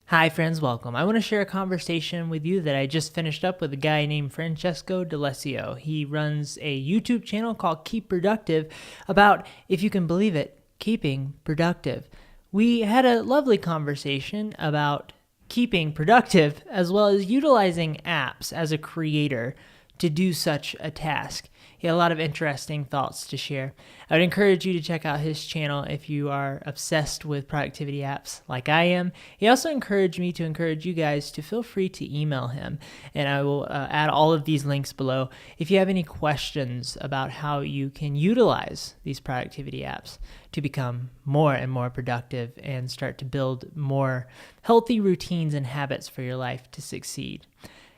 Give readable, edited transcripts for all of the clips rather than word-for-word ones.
Hi friends, welcome. I want to share a conversation with you that I just finished up with a guy named Francesco Daily. He runs a YouTube channel called Keep Productive about, if you can believe it, keeping productive. We had a lovely conversation about keeping productive as well as utilizing apps as a creator to do such a task. He had a lot of interesting thoughts to share. I would encourage you to check out his channel if you are obsessed with productivity apps like I am. He also encouraged me to encourage you guys to feel free to email him, and I will add all of these links below. If you have any questions about how you can utilize these productivity apps to become more and more productive and start to build more healthy routines and habits for your life to succeed.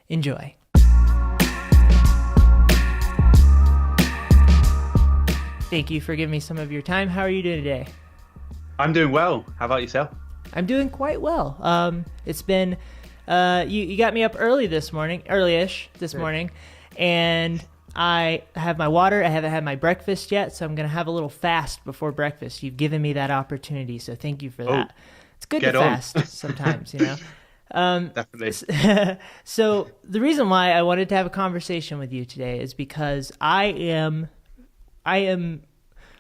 Enjoy. Thank you for giving me some of your time. How are you doing today? I'm doing well. How about yourself? I'm doing quite well. It's been, you got me up early-ish this morning, and I have my water. I haven't had my breakfast yet, so I'm going to have a little fast before breakfast. You've given me that opportunity, so thank you for that. It's good to fast sometimes, you know? Definitely. So the reason why I wanted to have a conversation with you today is because I am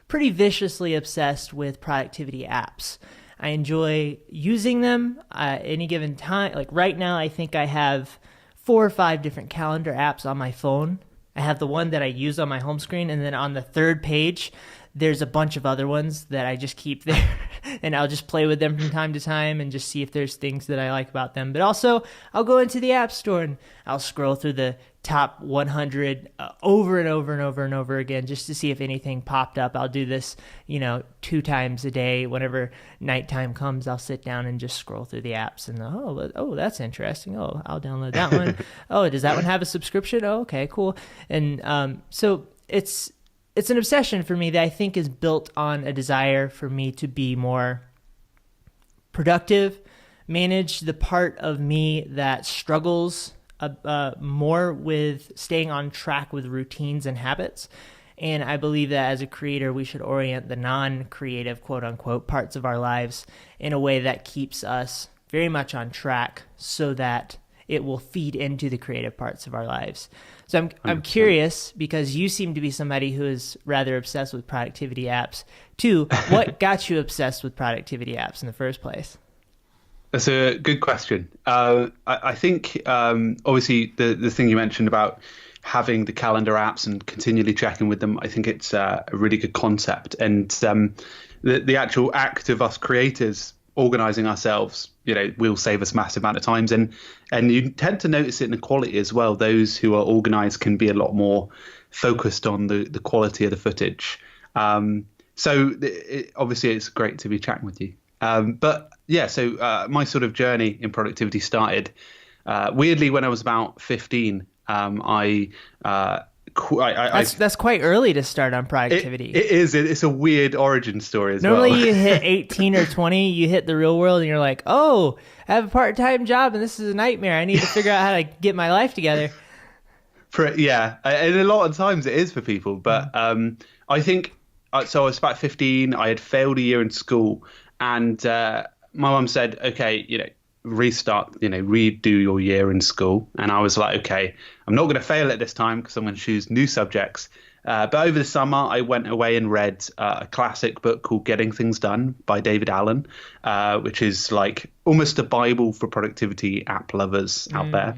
pretty viciously obsessed with productivity apps. I enjoy using them at any given time. Like right now, I think I have 4 or 5 different calendar apps on my phone. I have the one that I use on my home screen, and then on the third page, there's a bunch of other ones that I just keep there, and I'll just play with them from time to time and just see if there's things that I like about them. But also, I'll go into the App Store and I'll scroll through the top 100 over and over and over and over again just to see if anything popped up. I'll do this, 2 times a day. Whenever nighttime comes, I'll sit down and just scroll through the apps and, oh, that's interesting. Oh, I'll download that one. Oh, does that one have a subscription? Oh, okay, cool. And so it's an obsession for me that I think is built on a desire for me to be more productive, manage the part of me that struggles more with staying on track with routines and habits. And I believe that as a creator, we should orient the non-creative, quote unquote, parts of our lives in a way that keeps us very much on track so that it will feed into the creative parts of our lives. So I'm curious, because you seem to be somebody who is rather obsessed with productivity apps too. What got you obsessed with productivity apps in the first place? That's a good question. I think obviously the thing you mentioned about having the calendar apps and continually checking with them, I think it's a really good concept. And the actual act of us creators organizing ourselves, will save us massive amount of times. And you tend to notice it in the quality as well. Those who are organized can be a lot more focused on the quality of the footage. Obviously it's great to be chatting with you. But yeah, so my sort of journey in productivity started weirdly when I was about 15. That's quite early to start on productivity. It is. It's a weird origin story as Normally well. you hit 18 or 20, you hit the real world and you're like, oh, I have a part-time job and this is a nightmare. I need to figure out how to get my life together. Yeah, and a lot of times it is for people. But I think, so I was about 15, I had failed a year in school, and my mum said, okay, restart, redo your year in school. And I was like, okay, I'm not going to fail at this time because I'm going to choose new subjects. But over the summer, I went away and read a classic book called Getting Things Done by David Allen, which is like almost a Bible for productivity app lovers out there.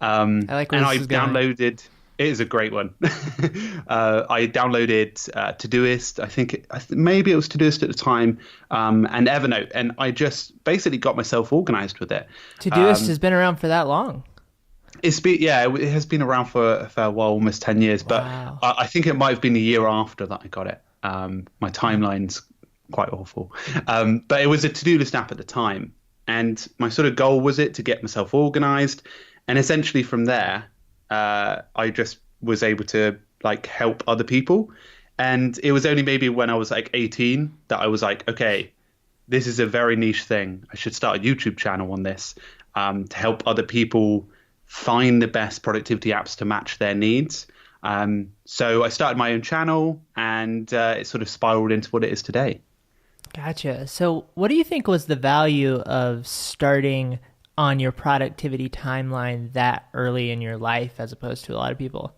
I like where and this I is going. downloaded. It is a great one. I downloaded Todoist. I think maybe it was Todoist at the time, and Evernote, and I just basically got myself organized with it. Todoist has been around for that long. It has been around for a while, almost 10 years. Wow. But I think it might have been a year after that I got it. My timeline's quite awful. But it was a to-do list app at the time, and my sort of goal was to get myself organized, and essentially from there, I just was able to help other people. And it was only maybe when I was 18 that I was like, okay, this is a very niche thing. I should start a YouTube channel on this to help other people find the best productivity apps to match their needs. So I started my own channel, and it sort of spiraled into what it is today. Gotcha. So what do you think was the value of starting on your productivity timeline that early in your life as opposed to a lot of people?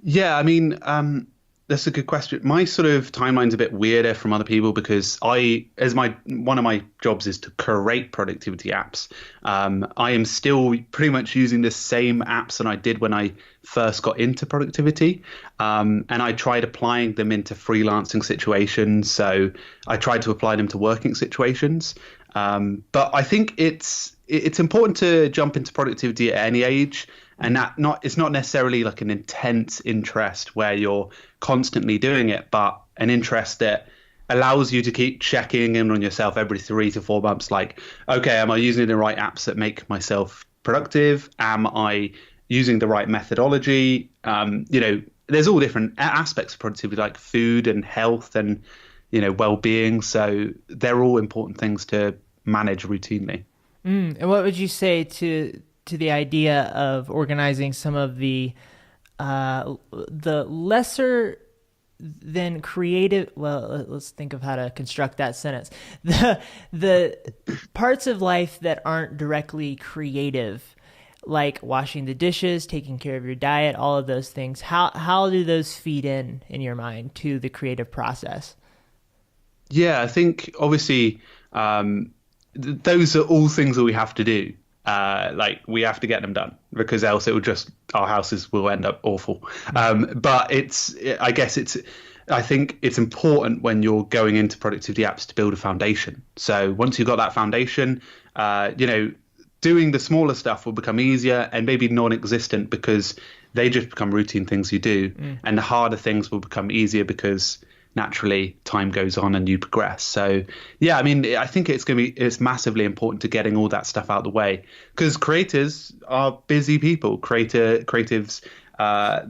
Yeah, I mean, that's a good question. My sort of timeline's a bit weirder from other people because one of my jobs is to curate productivity apps. I am still pretty much using the same apps that I did when I first got into productivity, and I tried applying them into freelancing situations. So I tried to apply them to working situations. But I think it's important to jump into productivity at any age. And it's not necessarily like an intense interest where you're constantly doing it, but an interest that allows you to keep checking in on yourself every 3 to 4 months. Like, okay, am I using the right apps that make myself productive? Am I using the right methodology? There's all different aspects of productivity, like food and health and, well-being. So they're all important things to manage routinely. And what would you say to the idea of organizing some of the lesser than creative? Well, let's think of how to construct that sentence. The parts of life that aren't directly creative, like washing the dishes, taking care of your diet, all of those things. How do those feed in your mind to the creative process? Yeah, I think obviously those are all things that we have to do. Like we have to get them done because else our houses will end up awful. But I think it's important when you're going into productivity apps to build a foundation. So once you've got that foundation, doing the smaller stuff will become easier and maybe non-existent because they just become routine things you do. And the harder things will become easier because naturally time goes on and you progress. So yeah, I mean, I think it's massively important to getting all that stuff out of the way because creators are busy people. Creatives,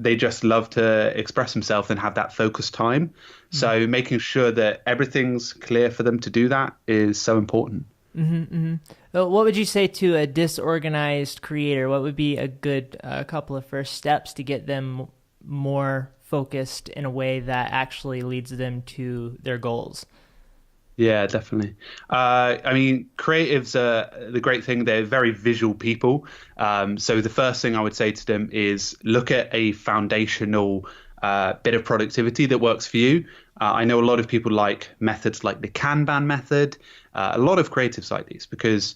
they just love to express themselves and have that focused time. So making sure that everything's clear for them to do that is so important. What would you say to a disorganized creator? What would be a good couple of first steps to get them more focused in a way that actually leads them to their goals? Yeah, definitely. I mean, creatives are the great thing. They're very visual people. So the first thing I would say to them is look at a foundational bit of productivity that works for you. I know a lot of people like methods like the Kanban method. A lot of creatives like these because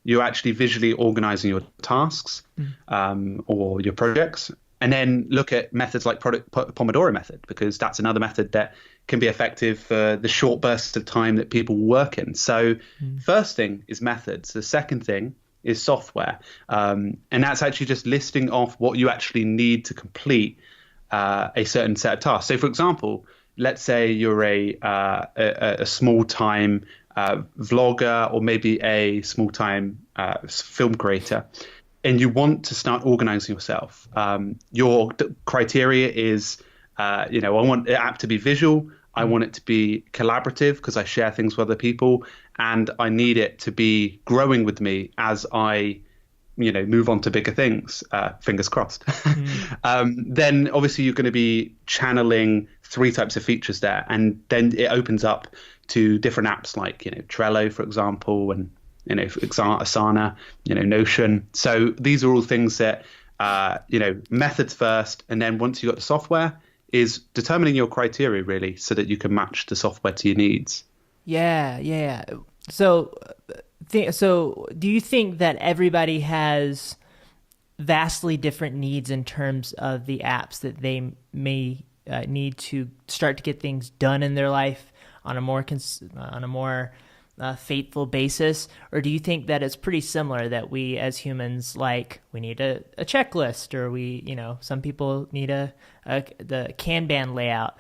you're actually visually organizing your tasks or your projects. And then look at methods like Pomodoro method, because that's another method that can be effective for the short bursts of time that people work in. So first thing is methods. The second thing is software. And that's actually just listing off what you actually need to complete a certain set of tasks. So for example, let's say you're a small-time vlogger or maybe a small-time film creator. And you want to start organizing yourself. Your criteria is, I want the app to be visual. I want it to be collaborative because I share things with other people. And I need it to be growing with me as I, move on to bigger things, fingers crossed. Then obviously you're going to be channeling 3 types of features there. And then it opens up to different apps like, Trello, for example, and Asana, Notion. So these are all things that, methods first. And then once you've got the software is determining your criteria really so that you can match the software to your needs. Yeah. So do you think that everybody has vastly different needs in terms of the apps that they may need to start to get things done in their life on a more faithful basis, or do you think that it's pretty similar that we as humans we need a checklist, or some people need the Kanban layout,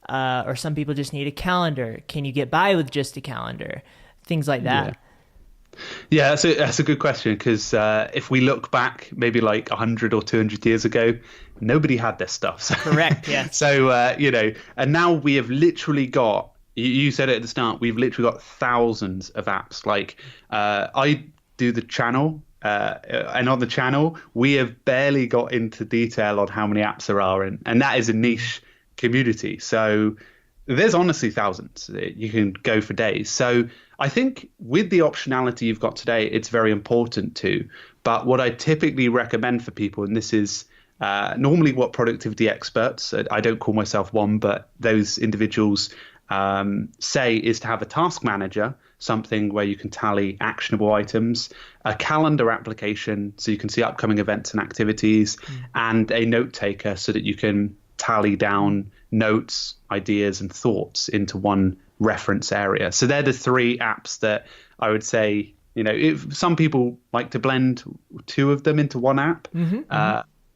or some people just need a calendar? Can you get by with just a calendar? Things like that. Yeah, that's a good question because if we look back maybe like 100 or 200 years ago, nobody had this stuff. So, correct. Yeah. So and now we have literally got. You said it at the start. We've literally got thousands of apps. Like I do the channel, and on the channel, we have barely got into detail on how many apps there are, and that is a niche community. So there's honestly thousands. You can go for days. So I think with the optionality you've got today, it's very important too. But what I typically recommend for people, and this is normally what productivity experts, I don't call myself one, but those individuals say, is to have a task manager, something where you can tally actionable items, a calendar application so you can see upcoming events and activities, and a note taker so that you can tally down notes, ideas, and thoughts into one reference area. So they're the three apps that I would say, if some people like to blend two of them into one app,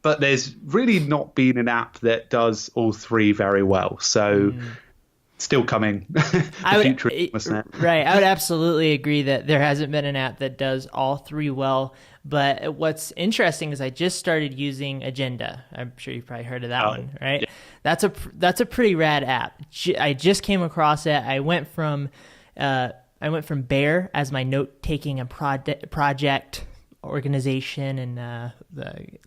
but there's really not been an app that does all three very well. So still coming. Future, right. I would absolutely agree that there hasn't been an app that does all three well. But what's interesting is I just started using Agenda. I'm sure you've probably heard of that one, right? Yeah. That's a pretty rad app. I just came across it. I went from Bear as my note-taking and project organization and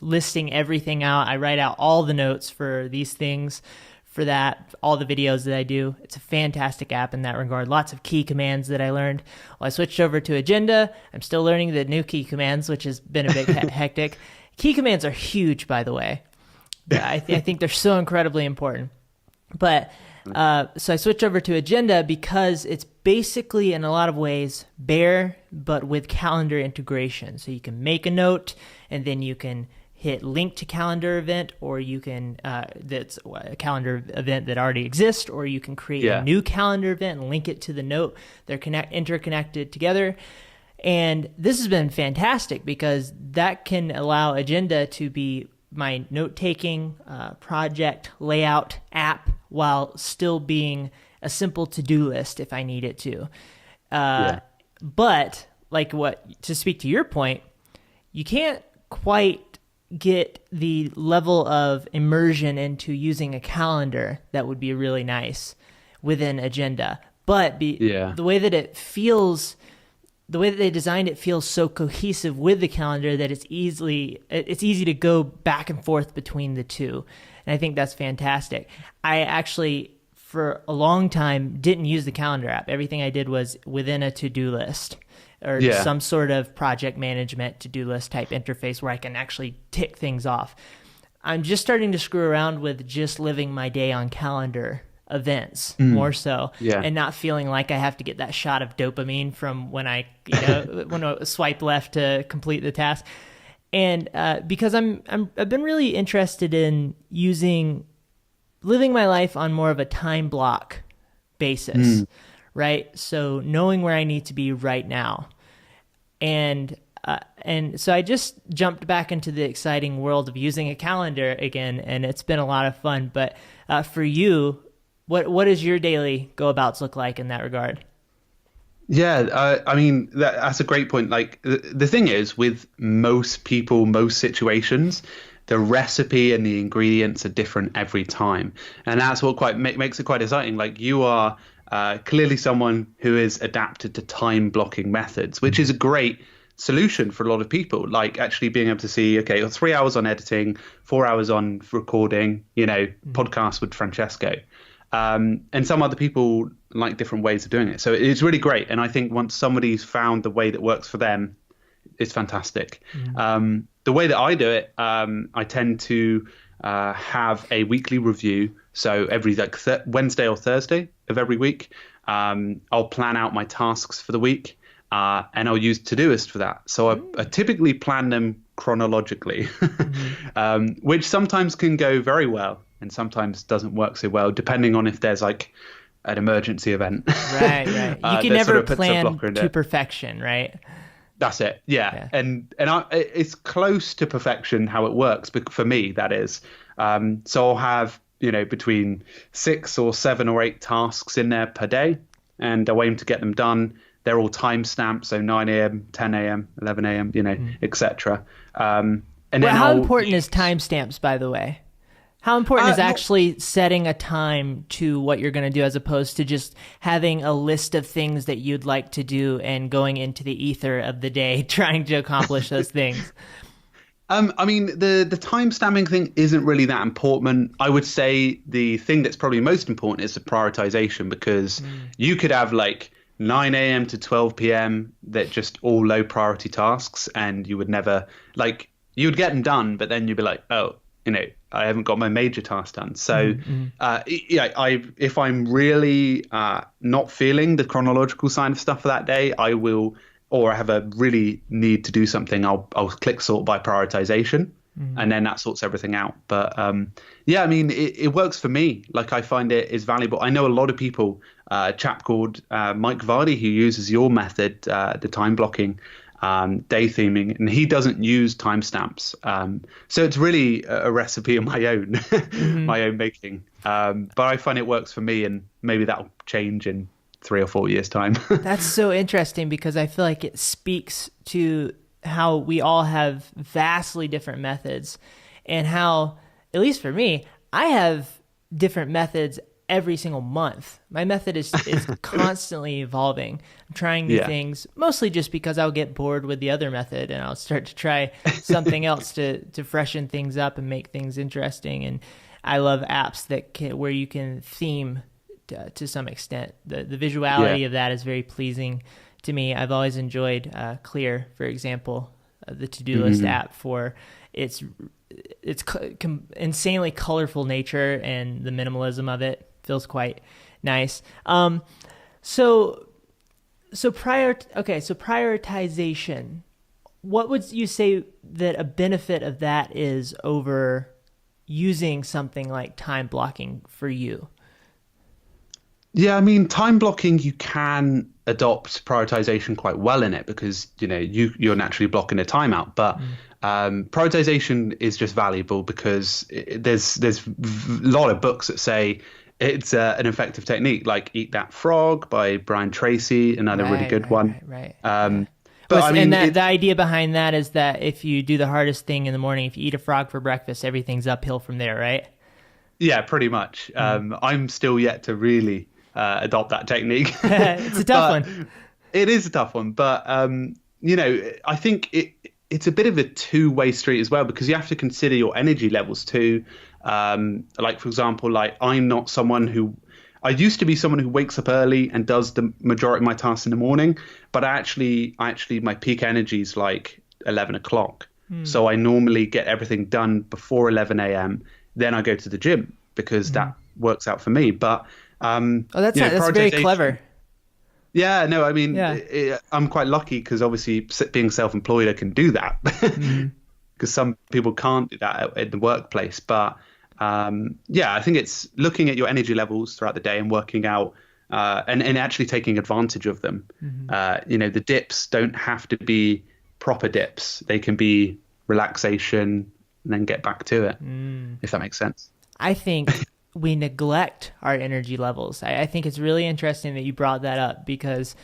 listing everything out. I write out all the notes for these things. For that, all the videos that I do. It's a fantastic app in that regard. Lots of key commands that I learned. Well, I switched over to Agenda. I'm still learning the new key commands, which has been a bit hectic. Key commands are huge, by the way. I think they're so incredibly important. But so I switched over to Agenda because it's basically, in a lot of ways, Bear, but with calendar integration. So you can make a note, and then you can hit link to calendar event, or you can that's a calendar event that already exists, or you can create a new calendar event and link it to the note. They're interconnected together. And this has been fantastic because that can allow Agenda to be my note-taking project layout app while still being a simple to-do list if I need it to. But to speak to your point, you can't quite get the level of immersion into using a calendar that would be really nice within Agenda. But the way that it feels, the way that they designed it feels so cohesive with the calendar that it's easy to go back and forth between the two. And I think that's fantastic. I actually, for a long time, didn't use the calendar app. Everything I did was within a to-do list, or some sort of project management to-do list type interface where I can actually tick things off. I'm just starting to screw around with just living my day on calendar events more so, and not feeling like I have to get that shot of dopamine from when I when I swipe left to complete the task. And because I've been really interested in living my life on more of a time block basis. Right? So knowing where I need to be right now. And so I just jumped back into the exciting world of using a calendar again, and it's been a lot of fun. But for you, what does your daily go-abouts look like in that regard? Yeah, I mean, that's a great point. Like, the thing is, with most people, most situations, the recipe and the ingredients are different every time. And that's what makes it quite exciting. Like, you are clearly someone who is adapted to time blocking methods, which is a great solution for a lot of people. Like, actually being able to see, okay, 3 hours on editing, 4 hours on recording, podcast with Francesco. And some other people like different ways of doing it. So it's really great. And I think once somebody's found the way that works for them, it's fantastic. The way that I do it, I tend to have a weekly review. So every Wednesday or Thursday of every week, I'll plan out my tasks for the week, and I'll use Todoist for that. So I typically plan them chronologically, which sometimes can go very well and sometimes doesn't work so well, depending on if there's like an emergency event. Right. You can never plan to perfection, right? That's it. Yeah. And it's close to perfection how it works, but for me, that is. So I'll have, between 6 or 7 or 8 tasks in there per day, and I'll aim to get them done. They're all time stamped, so 9 a.m., 10 a.m., 11 a.m., etc. And then how important is timestamps, by the way? How important is actually setting a time to what you're going to do, as opposed to just having a list of things that you'd like to do and going into the ether of the day trying to accomplish those things? I mean, the time stamping thing isn't really that important. I would say the thing that's probably most important is the prioritization, because you could have like 9 a.m. to 12 p.m. That just all low priority tasks, and you would never like you would get them done, but then you'd be like, oh, I haven't got my major task done. So if I'm really not feeling the chronological sign of stuff for that day, I will, or I have a really need to do something, I'll click sort by prioritization. And then that sorts everything out. But I mean, it works for me. Like, I find it is valuable. I know a lot of people, a chap called Mike Vardy, who uses your method, the time blocking, day theming, and he doesn't use timestamps. So it's really a recipe of my own, my own making. But I find it works for me, and maybe that'll change in 3 or 4 years' time. That's so interesting, because I feel like it speaks to how we all have vastly different methods, and how, at least for me, I have different methods every single month. My method is constantly evolving. I'm trying new things, mostly just because I'll get bored with the other method and I'll start to try something else to freshen things up and make things interesting. And I love apps where you can theme to some extent. The visuality of that is very pleasing to me. I've always enjoyed Clear, for example, the to-do list app, for its insanely colorful nature, and the minimalism of it feels quite nice. So prioritization. What would you say that a benefit of that is over using something like time blocking for you? Yeah, I mean, time blocking, you can adopt prioritization quite well in it, because you're naturally blocking a timeout. But prioritization is just valuable because there's a lot of books that say it's an effective technique, like Eat That Frog by Brian Tracy, another really good one. Right. But I mean, the idea behind that is that if you do the hardest thing in the morning, if you eat a frog for breakfast, everything's uphill from there, right? Yeah, pretty much. I'm still yet to really adopt that technique. It's a tough one. It is a tough one, but I think it's a bit of a two-way street as well, because you have to consider your energy levels too. Like, for example, like, I'm not someone who, I used to be someone who wakes up early and does the majority of my tasks in the morning, but actually my peak energy is like 11 o'clock. So I normally get everything done before 11 a.m. Then I go to the gym, because that works out for me. But that's very clever. Yeah, no, I mean, I'm quite lucky, because obviously being self-employed, I can do that, because some people can't do that in the workplace. But I think it's looking at your energy levels throughout the day and working out and actually taking advantage of them. The dips don't have to be proper dips. They can be relaxation and then get back to it, if that makes sense. I think we neglect our energy levels. I think it's really interesting that you brought that up, because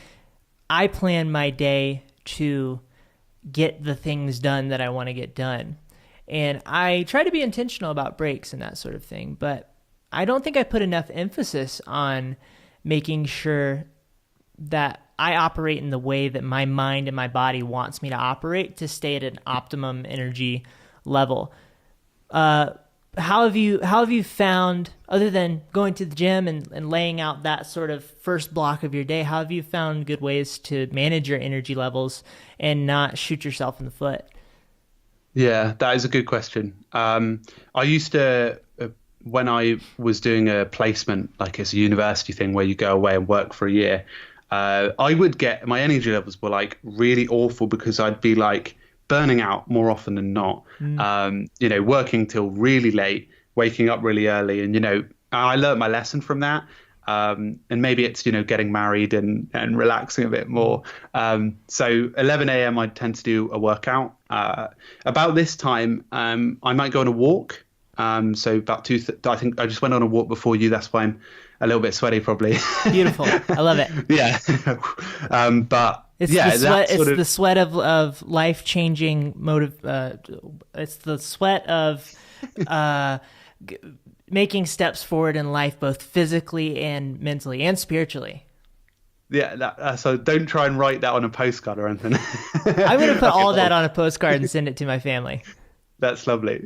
I plan my day to get the things done that I want to get done. And I try to be intentional about breaks and that sort of thing, but I don't think I put enough emphasis on making sure that I operate in the way that my mind and my body wants me to operate to stay at an optimum energy level. How have you found, other than going to the gym and laying out that sort of first block of your day, how have you found good ways to manage your energy levels and not shoot yourself in the foot? Yeah, that is a good question. I used to, when I was doing a placement, like it's a university thing where you go away and work for a year, I would get, my energy levels were like really awful, because I'd be like burning out more often than not, working till really late, waking up really early. And, I learned my lesson from that. And maybe it's, getting married and relaxing a bit more. So 11 a.m. I tend to do a workout. About this time, I might go on a walk. So about I think I just went on a walk before you. That's why I'm a little bit sweaty, probably. Beautiful. I love it. Yeah. But it's the sweat. It's the sweat of life-changing motive. It's the sweat of making steps forward in life, both physically and mentally and spiritually. Yeah. So don't try and write that on a postcard or anything. I'm going to put all that on a postcard and send it to my family. That's lovely.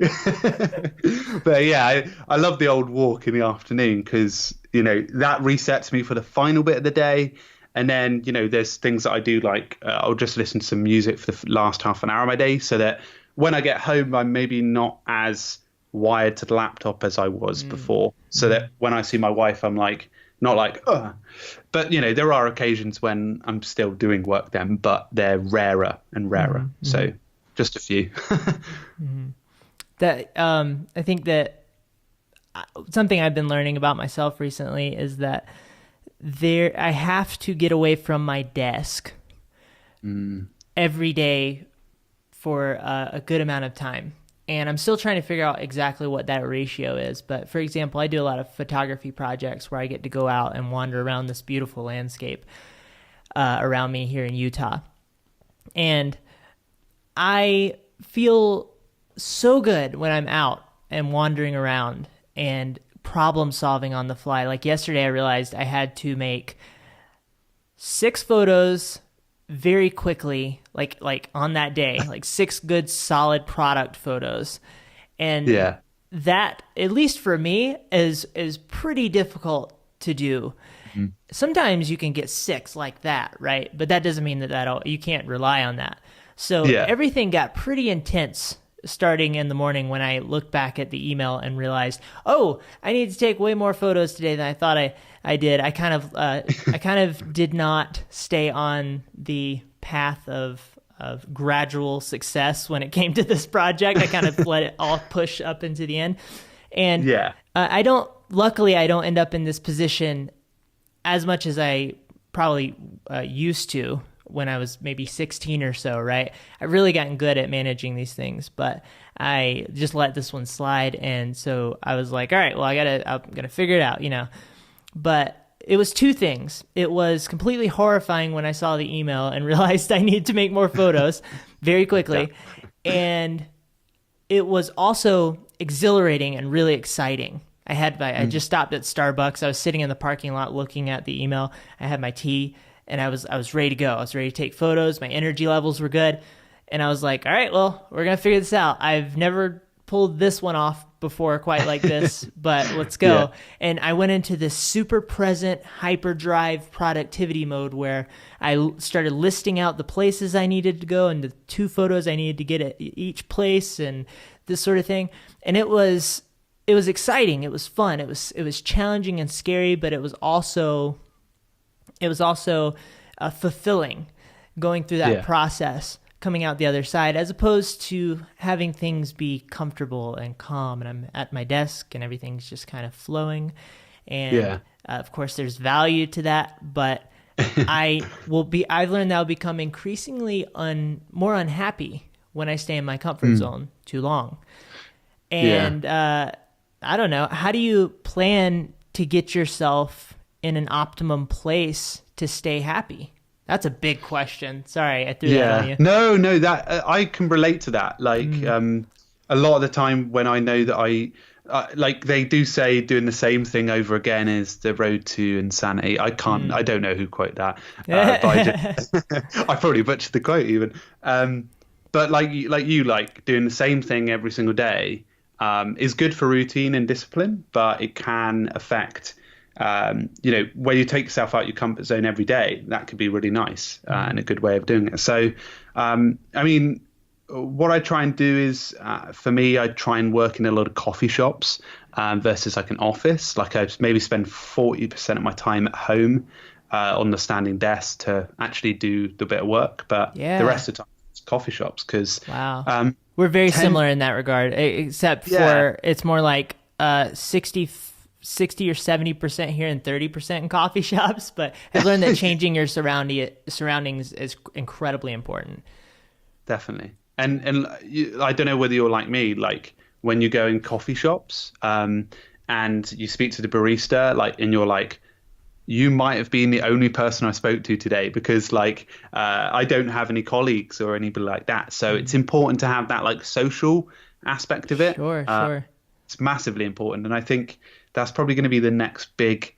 But yeah, I love the old walk in the afternoon, because, that resets me for the final bit of the day. And then, there's things that I do, like I'll just listen to some music for the last half an hour of my day, so that when I get home, I'm maybe not as wired to the laptop as I was before. So that when I see my wife, I'm like, not like, ugh. But, there are occasions when I'm still doing work then, but they're rarer and rarer. So just a few. That I think that something I've been learning about myself recently is that I have to get away from my desk every day for a good amount of time. And I'm still trying to figure out exactly what that ratio is. But for example, I do a lot of photography projects where I get to go out and wander around this beautiful landscape around me here in Utah. And I feel so good when I'm out and wandering around and problem solving on the fly. Like yesterday, I realized I had to make 6 photos very quickly, like on that day, like 6 good solid product photos. And that, at least for me, is pretty difficult to do. Sometimes you can get 6 like that, right? But that doesn't mean that you can't rely on that. So everything got pretty intense starting in the morning when I looked back at the email and realized, oh, I need to take way more photos today than I thought I did. I kind of did not stay on the path of gradual success when it came to this project. I kind of let it all push up into the end. And luckily I don't end up in this position as much as I probably used to when I was maybe 16 or so, right? I've really gotten good at managing these things, but I just let this one slide. And so I was like, all right, well, I'm going to figure it out, But it was 2 things. It was completely horrifying when I saw the email and realized I needed to make more photos very quickly. And it was also exhilarating and really exciting. I just stopped at Starbucks. I was sitting in the parking lot looking at the email. I had my tea. And I was ready to go. I was ready to take photos. My energy levels were good. And I was like, all right, well, we're going to figure this out. I've never pulled this one off before quite like this, but let's go. Yeah. And I went into this super present hyperdrive productivity mode where I started listing out the places I needed to go and the 2 photos I needed to get at each place and this sort of thing. And it was exciting. It was fun. It was challenging and scary, but it was also fulfilling going through that process, coming out the other side, as opposed to having things be comfortable and calm and I'm at my desk and everything's just kind of flowing. And of course there's value to that, but I've learned that I'll become increasingly more unhappy when I stay in my comfort zone too long. And I don't know, how do you plan to get yourself in an optimum place to stay happy? That's a big question. Sorry, I threw that on you. No, that I can relate to that. Like a lot of the time when I know that like they do say doing the same thing over again is the road to insanity. I don't know who quote that. But I probably butchered the quote even. But like doing the same thing every single day is good for routine and discipline, but it can affect where you take yourself out your comfort zone every day. That could be really nice and a good way of doing it. So, what I try and do is, for me, I try and work in a lot of coffee shops versus like an office. Like I maybe spend 40% of my time at home on the standing desk to actually do the bit of work, but the rest of the time it's coffee shops because we're very similar in that regard, except for it's more like 60 or 70% here and 30% in coffee shops. But I've learned that changing your surroundings is incredibly important. Definitely. And I don't know whether you're like me, like when you go in coffee shops and you speak to the barista, like, and you're like, you might have been the only person I spoke to today because like I don't have any colleagues or anybody like that. So it's important to have that like social aspect of it. Sure. It's massively important. And I think that's probably going to be the next big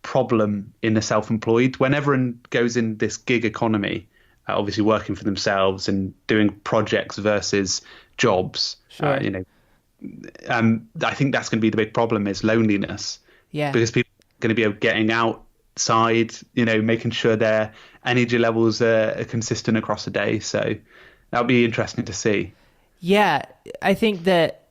problem in the self-employed. When everyone goes in this gig economy, obviously working for themselves and doing projects versus jobs, I think that's going to be the big problem is loneliness. Yeah. Because people are going to be getting out side, making sure their energy levels are consistent across the day. So that'll be interesting to see. Yeah, I think that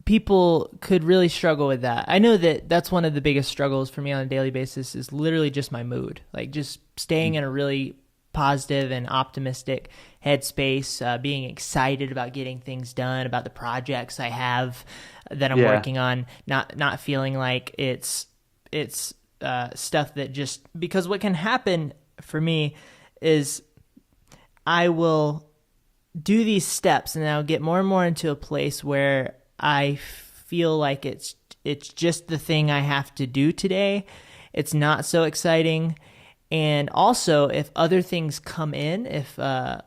people could really struggle with that. I know that that's one of the biggest struggles for me on a daily basis is literally just my mood, like just staying in a really positive and optimistic headspace, being excited about getting things done, about the projects I have that I'm working on, not feeling like it's stuff that just, because what can happen for me is I will do these steps and I'll get more and more into a place where I feel like it's just the thing I have to do today. It's not so exciting. And also, if other things come in, if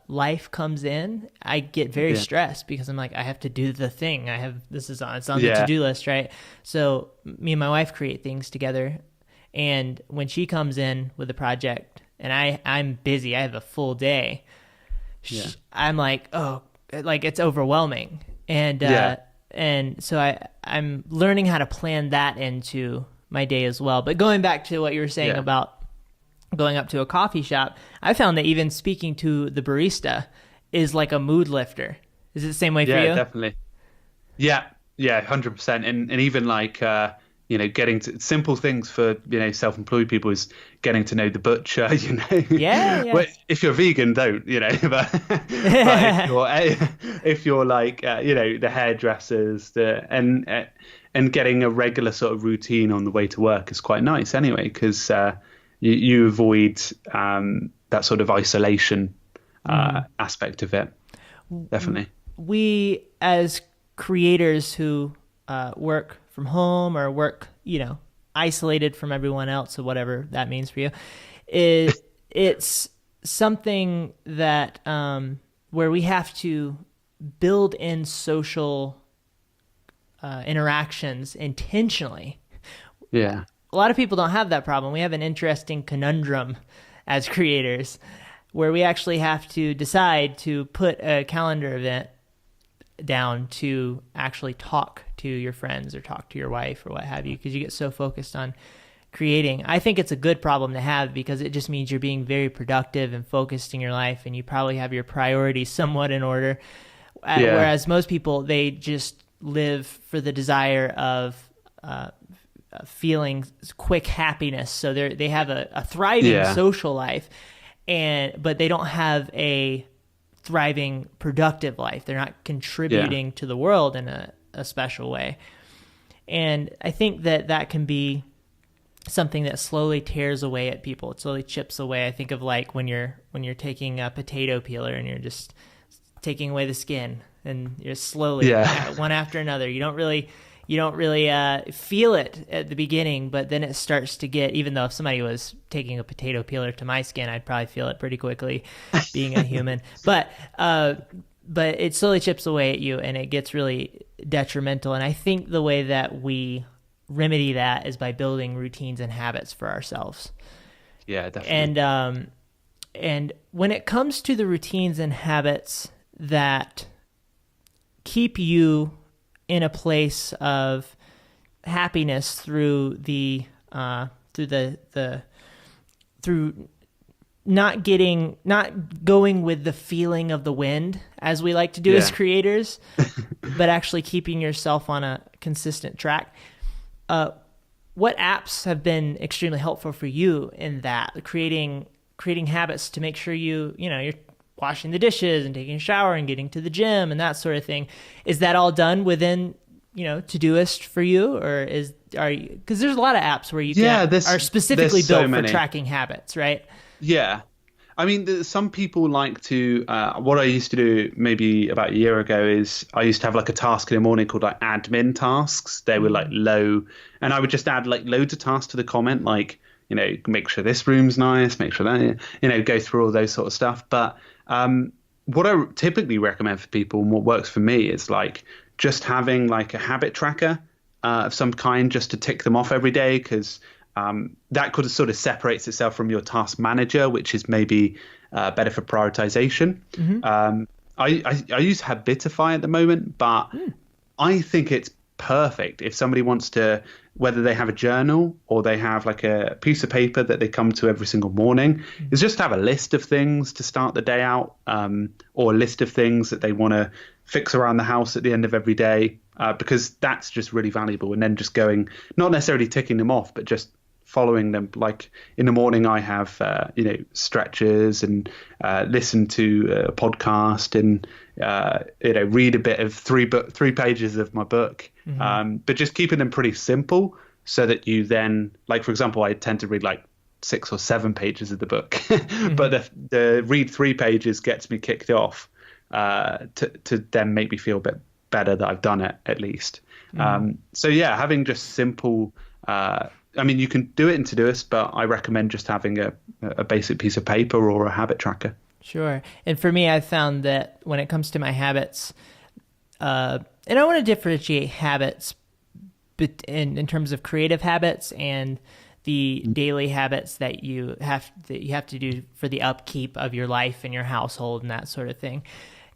life comes in, I get very stressed because I'm like, I have to do the thing. It's on the to-do list, right? So me and my wife create things together. And when she comes in with a project and I'm busy, I have a full day, I'm like, oh, like it's overwhelming. And so I'm learning how to plan that into my day as well. But going back to what you were saying about going up to a coffee shop, I found that even speaking to the barista is like a mood lifter. Is it the same way for you? Yeah, definitely. Yeah, 100%. And even like, getting to simple things for, self-employed people is getting to know the butcher, Yeah. Well, if you're vegan, don't, but if you're like, the hairdressers, and getting a regular sort of routine on the way to work is quite nice anyway, because you avoid that sort of isolation aspect of it. Definitely. We, as creators who work from home or work, isolated from everyone else, or whatever that means for you, it's something that where we have to build in social interactions intentionally. Yeah. A lot of people don't have that problem. We have an interesting conundrum as creators where we actually have to decide to put a calendar event down to actually talk to your friends or talk to your wife or what have you, because you get so focused on creating. I think it's a good problem to have because it just means you're being very productive and focused in your life, and you probably have your priorities somewhat in order. Whereas most people, they just live for the desire of feeling quick happiness. So they have a thriving social life, but they don't have a thriving productive life. They're not contributing to the world in a special way. And I think that can be something that slowly tears away at people. It slowly chips away. I think of like when you're taking a potato peeler and you're just taking away the skin, and you're slowly one after another. You don't really feel it at the beginning, but then it starts to get, even though if somebody was taking a potato peeler to my skin, I'd probably feel it pretty quickly being a human. But it slowly chips away at you and it gets really detrimental. And I think the way that we remedy that is by building routines and habits for ourselves. Yeah, definitely. And when it comes to the routines and habits that keep you in a place of happiness through not going with the feeling of the wind, as we like to do as creators, but actually keeping yourself on a consistent track. What apps have been extremely helpful for you in that, creating habits to make sure you're washing the dishes and taking a shower and getting to the gym and that sort of thing? Is that all done within, Todoist for you, or because there's a lot of apps where you are specifically built for tracking habits, right? Yeah. I mean, some people like to, what I used to do maybe about a year ago is I used to have like a task in the morning called like admin tasks. They were like low, and I would just add like loads of tasks to the comment, like, make sure this room's nice, make sure that, go through all those sort of stuff. But what I typically recommend for people and what works for me is like just having like a habit tracker of some kind, just to tick them off every day, because that could sort of separates itself from your task manager, which is maybe better for prioritization. Mm-hmm. I use Habitify at the moment, but I think it's perfect if somebody wants to whether they have a journal or they have like a piece of paper that they come to every single morning, is just to have a list of things to start the day out, or a list of things that they want to fix around the house at the end of every day, because that's just really valuable. And then just going, not necessarily ticking them off, but just following them. Like in the morning, I have stretches and listen to a podcast and read a bit of three pages of my book. But just keeping them pretty simple so that you then, like for example, I tend to read like 6 or 7 pages of the book, but the read 3 pages gets me kicked off to then make me feel a bit better that I've done it at least. So yeah, having just simple. I mean, you can do it in Todoist, but I recommend just having a basic piece of paper or a habit tracker. Sure. And for me, I found that when it comes to my habits, and I want to differentiate habits in terms of creative habits and the daily habits that you have to do for the upkeep of your life and your household and that sort of thing.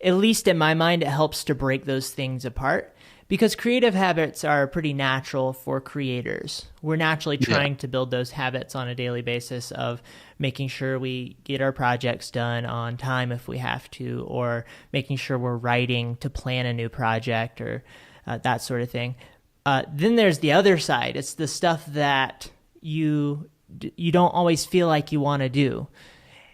At least in my mind, it helps to break those things apart, because creative habits are pretty natural for creators. We're naturally trying to build those habits on a daily basis of making sure we get our projects done on time if we have to, or making sure we're writing to plan a new project, or that sort of thing. Then there's the other side. It's the stuff that you don't always feel like you want to do.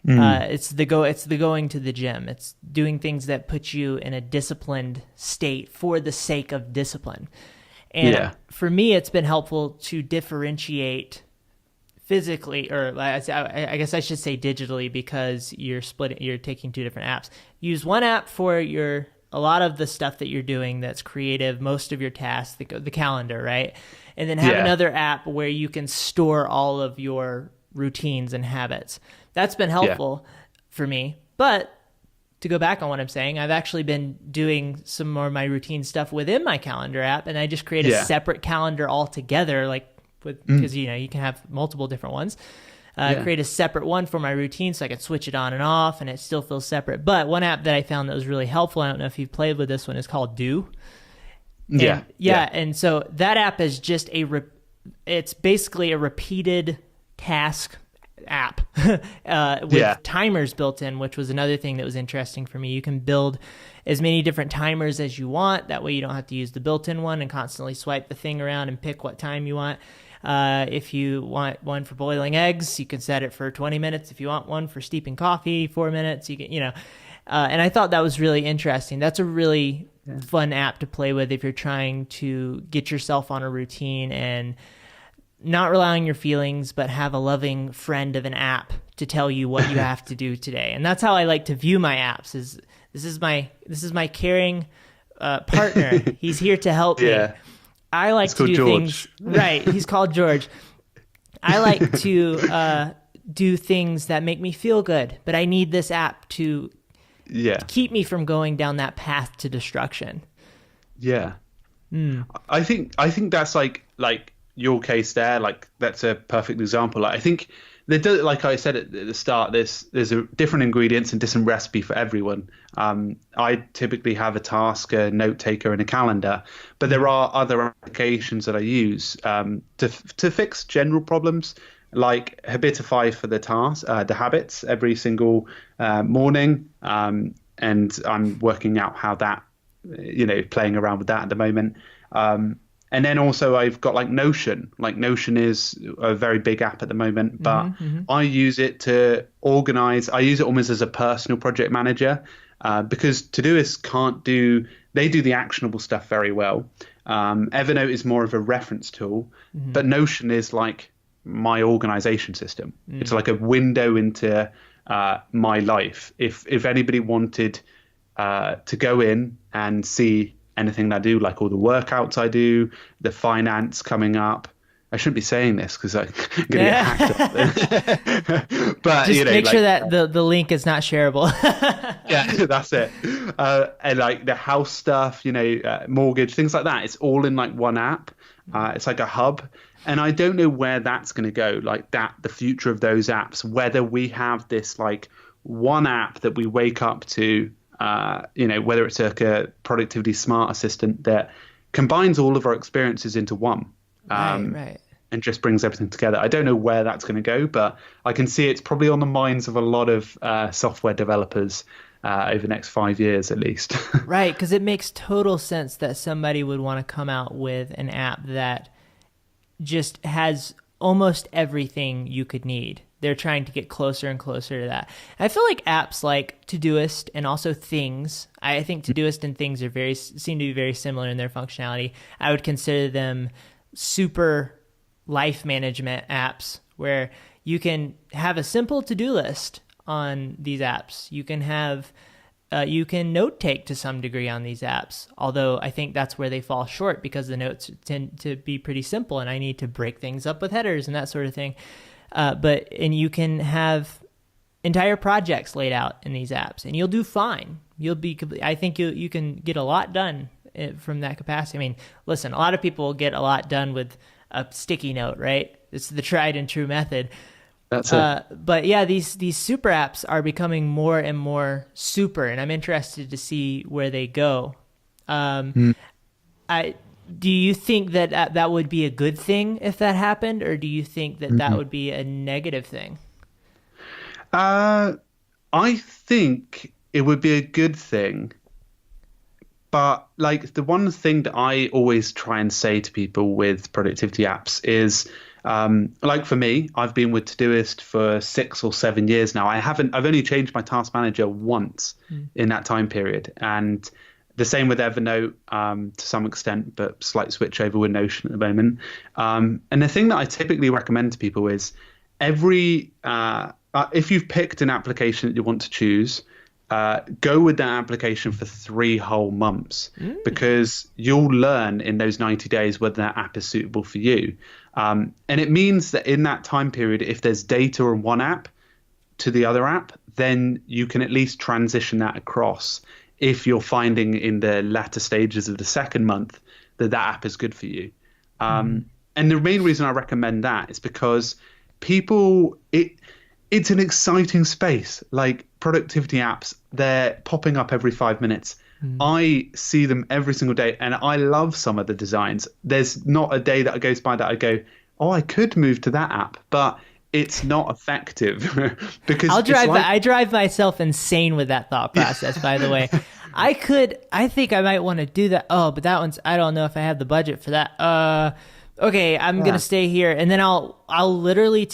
It's the going to the gym. It's doing things that put you in a disciplined state for the sake of discipline. And for me, it's been helpful to differentiate physically, or I guess I should say digitally, because you're taking 2 different apps. Use one app for a lot of the stuff that you're doing that's creative, most of your tasks, the calendar, right? And then have another app where you can store all of your routines and habits. That's been helpful for me. But to go back on what I'm saying, I've actually been doing some more of my routine stuff within my calendar app, and I just create a separate calendar altogether, because you can have multiple different ones. Create a separate one for my routine so I can switch it on and off, and it still feels separate. But one app that I found that was really helpful, I don't know if you've played with this one, is called Do. And so that app is just it's basically a repeated task app with timers built in, which was another thing that was interesting for me. You can build as many different timers as you want. That way you don't have to use the built-in one and constantly swipe the thing around and pick what time you want. If you want one for boiling eggs, you can set it for 20 minutes. If you want one for steeping coffee, 4 minutes, you can, and I thought that was really interesting. That's a really fun app to play with if you're trying to get yourself on a routine and not rely on your feelings, but have a loving friend of an app to tell you what you have to do today. And that's how I like to view my apps. This is my caring partner. He's here to help me. I like to do things right. He's called George. I like to do things that make me feel good, but I need this app to keep me from going down that path to destruction. I think that's like your case there, like that's a perfect example. I think like I said at the start, there's a different ingredients and different recipe for everyone. I typically have a task, a note taker, and a calendar, but there are other applications that I use to fix general problems, like Habitify for the habits every single morning, and I'm working out how that, playing around with that at the moment. And then also I've got like Notion. Like Notion is a very big app at the moment, but I use it to organize. I use it almost as a personal project manager, because Todoist they do the actionable stuff very well. Evernote is more of a reference tool, but Notion is like my organization system. It's like a window into my life. If anybody wanted to go in and see anything that I do, like all the workouts I do, the finance coming up. I shouldn't be saying this because I'm going to get hacked up. But just make sure that the link is not shareable. That's it. And like the house stuff, mortgage, things like that. It's all in like one app. It's like a hub. And I don't know where that's going to go, like the future of those apps, whether we have this like one app that we wake up to, whether it's like a productivity smart assistant that combines all of our experiences into one. Right. and just brings everything together. I don't know where that's going to go, but I can see it's probably on the minds of a lot of software developers over the next 5 years at least. Right, because it makes total sense that somebody would want to come out with an app that just has almost everything you could need. They're trying to get closer and closer to that. I feel like apps like Todoist and also Things, I think Todoist and Things are seem to be very similar in their functionality. I would consider them super life management apps where you can have a simple to-do list on these apps. You can note take to some degree on these apps, although I think that's where they fall short because the notes tend to be pretty simple and I need to break things up with headers and that sort of thing. And you can have entire projects laid out in these apps and you'll do fine. I think you can get a lot done from that capacity. I mean, listen, a lot of people get a lot done with a sticky note, right? It's the tried and true method. That's it. But yeah, these super apps are becoming more and more super, and I'm interested to see where they go. Do you think that that would be a good thing if that happened, or do you think that that would be a negative thing? I think it would be a good thing. But like the one thing that I always try and say to people with productivity apps is, like for me, I've been with Todoist for 6 or 7 years now. I've only changed my task manager once in that time period. And the same with Evernote to some extent, but slight switch over with Notion at the moment. And the thing that I typically recommend to people is if you've picked an application that you want to choose, go with that application for 3 whole months because you'll learn in those 90 days whether that app is suitable for you. And it means that in that time period, if there's data on one app to the other app, then you can at least transition that across if you're finding in the latter stages of the second month that app is good for you. And the main reason I recommend that is because it's an exciting space. Like productivity apps, they're popping up every 5 minutes. I see them every single day and I love some of the designs. There's not a day that goes by that I go, oh, I could move to that app, but it's not effective because I drive myself insane with that thought process, by the way. I think I might want to do that. Oh, but that one's, I don't know if I have the budget for that. Okay, I'm going to stay here. And then I'll literally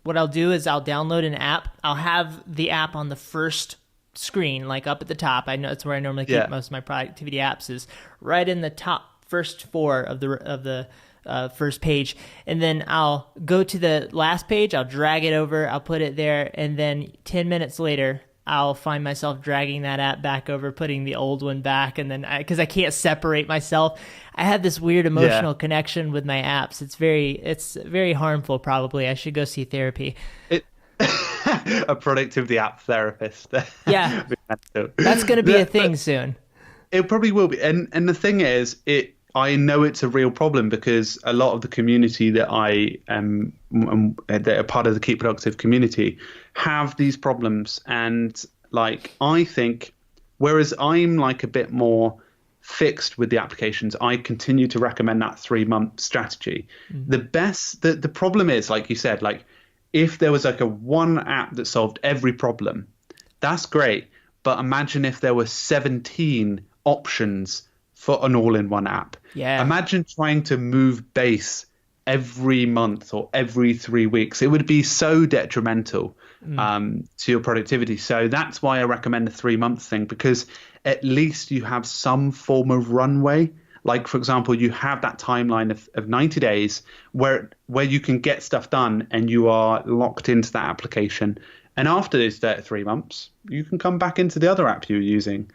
what I'll do is I'll download an app. I'll have the app on the first screen, like up at the top. I know that's where I normally keep most of my productivity apps, is right in the top first 4 of the first page. And then I'll go to the last page. I'll drag it over. I'll put it there. And then 10 minutes later, I'll find myself dragging that app back over, putting the old one back. And then because I can't separate myself, I have this weird emotional connection with my apps. It's very harmful. Probably I should go see therapy. A productivity app therapist. Yeah, that's going to be a thing soon. It probably will be. And the thing is, I know it's a real problem because a lot of the community that that are part of the Keep Productive community have these problems. And like, I think, whereas I'm like a bit more fixed with the applications, I continue to recommend that 3-month strategy. The problem is, like you said, like if there was like a one app that solved every problem, that's great. But imagine if there were 17 options for an all-in-one app. Yeah. Imagine trying to move base every month or every 3 weeks. It would be so detrimental to your productivity. So that's why I recommend the 3-month thing, because at least you have some form of runway. Like, for example, you have that timeline of 90 days where you can get stuff done and you are locked into that application. And after those 3 months, you can come back into the other app you were using.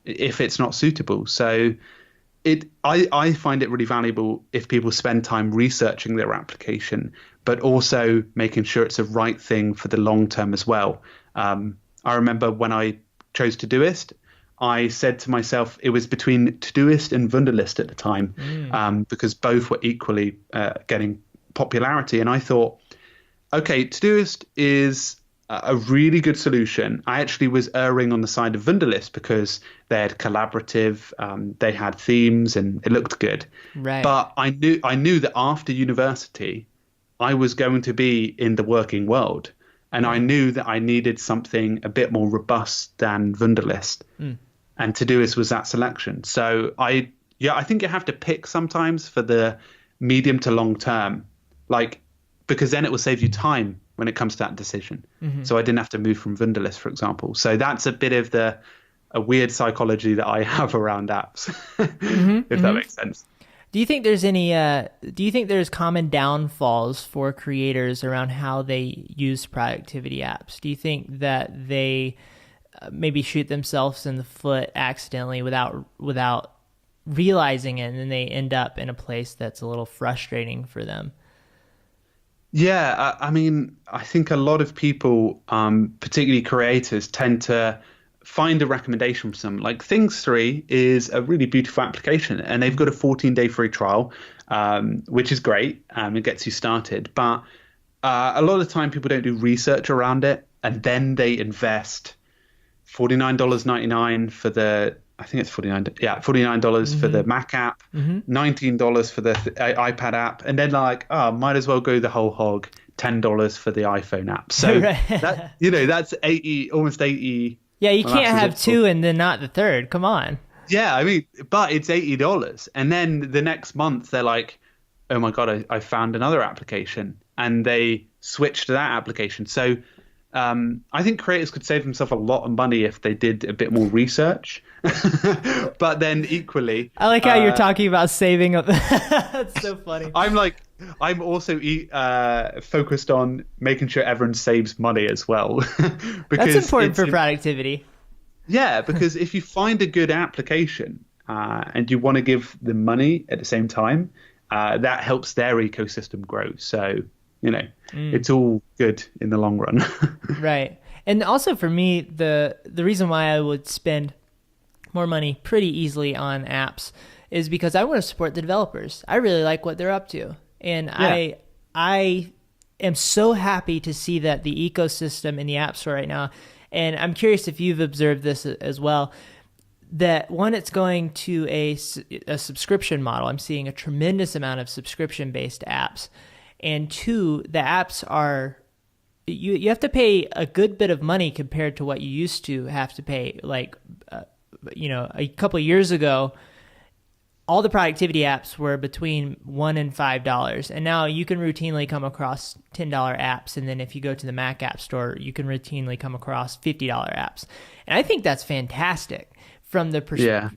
If it's not suitable. So I find it really valuable if people spend time researching their application, but also making sure it's the right thing for the long term as well. I remember when I chose Todoist, I said to myself, it was between Todoist and Wunderlist at the time, because both were equally getting popularity. And I thought, okay, Todoist is a really good solution. I actually was erring on the side of Wunderlist because they had collaborative, they had themes, and it looked good. Right. But I knew that after university, I was going to be in the working world, and I knew that I needed something a bit more robust than Wunderlist. And Todoist was that selection. So I think you have to pick sometimes for the medium to long term, like, because then it will save you time when it comes to that decision. So I didn't have to move from Wunderlist, for example. So that's a bit of a weird psychology that I have around apps, if that makes sense. Do you think there's there's common downfalls for creators around how they use productivity apps? Do you think that they maybe shoot themselves in the foot accidentally without realizing it, and then they end up in a place that's a little frustrating for them? Yeah, I mean, I think a lot of people, particularly creators, tend to find a recommendation from some. Like Things 3 is a really beautiful application, and they've got a 14-day free trial, which is great. It gets you started. But a lot of the time people don't do research around it, and then they invest $49.99 for the, I think it's $49 for the Mac app, $19 for the iPad app, and then like, might as well go the whole hog, $10 for the iPhone app. So that, that's 80, almost 80. Yeah, you can't have two and then not the third. Come on. Yeah, I mean, but it's $80, and then the next month they're like, oh my god, I found another application, and they switch to that application. So I think creators could save themselves a lot of money if they did a bit more research. But then equally, I like how you're talking about saving up. That's so funny. I'm also focused on making sure everyone saves money as well. Because that's important for productivity. Yeah, because if you find a good application and you want to give them money at the same time, that helps their ecosystem grow. So it's all good in the long run. Right. And also for me, the reason why I would spend more money pretty easily on apps is because I want to support the developers. I really like what they're up to. And I am so happy to see that the ecosystem in the App Store right now, and I'm curious if you've observed this as well, that one, it's going to a subscription model. I'm seeing a tremendous amount of subscription-based apps. And two, the apps are, you have to pay a good bit of money compared to what you used to have to pay. Like, a couple of years ago, all the productivity apps were between $1 and $5. And now you can routinely come across $10 apps. And then if you go to the Mac App Store, you can routinely come across $50 apps. And I think that's fantastic. From the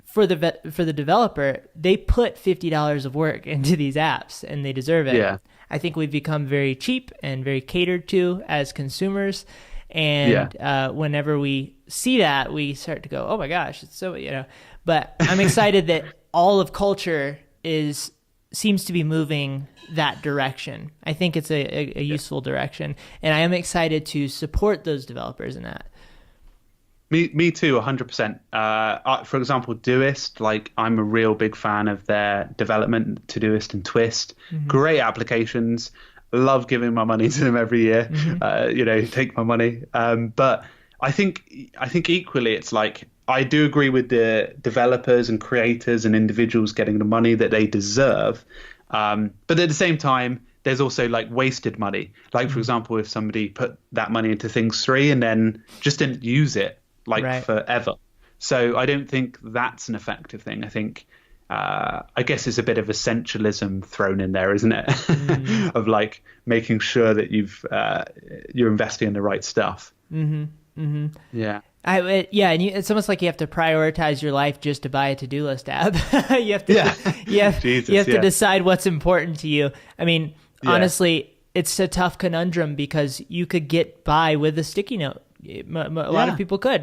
for the developer, they put $50 of work into these apps, and they deserve it. Yeah. I think we've become very cheap and very catered to as consumers. And whenever we see that, we start to go, oh my gosh, it's so, But I'm excited that all of culture seems to be moving that direction. I think it's a useful direction. And I am excited to support those developers in that. Me too, 100%. For example, Doist, like I'm a real big fan of their development, Todoist and Twist. Great applications. Love giving my money to them every year. Take my money. But I think equally, it's like I do agree with the developers and creators and individuals getting the money that they deserve. But at the same time, there's also like wasted money. Like, for example, if somebody put that money into Things 3 and then just didn't use it forever. So I don't think that's an effective thing. I think, I guess it's a bit of essentialism thrown in there, isn't it? Of like making sure that you're investing in the right stuff. Yeah. And it's almost like you have to prioritize your life just to buy a to-do list app. You have to decide what's important to you. I mean, honestly, it's a tough conundrum because you could get by with a sticky note. A lot of people could.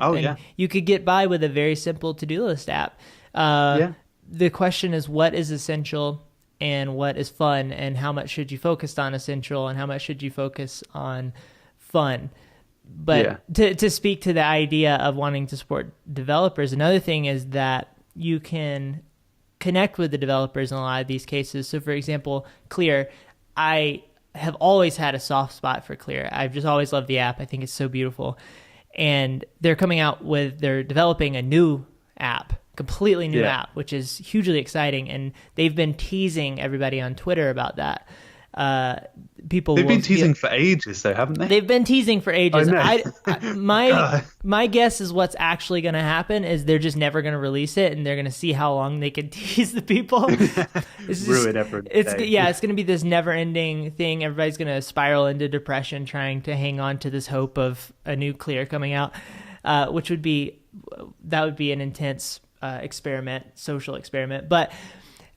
You could get by with a very simple to-do list app. The question is, what is essential and what is fun, and how much should you focus on essential and how much should you focus on fun? But to speak to the idea of wanting to support developers, another thing is that you can connect with the developers in a lot of these cases. So, for example, Clear, I have always had a soft spot for Clear. I've just always loved the app. I think it's so beautiful. And they're developing a new app, completely new app, which is hugely exciting. And they've been teasing everybody on Twitter about that. They've been teasing for ages, though, haven't they? They've been teasing for ages. No. My guess is what's actually going to happen is they're just never going to release it, and they're going to see how long they can tease the people. Ruin everything. It's going to be this never-ending thing. Everybody's going to spiral into depression trying to hang on to this hope of a new Clear coming out, which would be an intense social experiment. But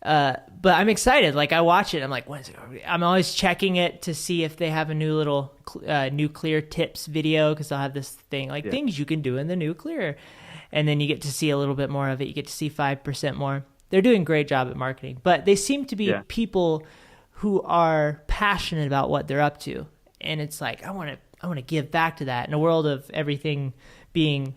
I'm excited. Like, I watch it, I'm like, when is it going to be? I'm always checking it to see if they have a new little new Clear tips video, because they'll have this thing like things you can do in the new Clear, and then you get to see a little bit more of it. You get to see 5% more. They're doing a great job at marketing, but they seem to be people who are passionate about what they're up to, and it's like I want to give back to that in a world of everything being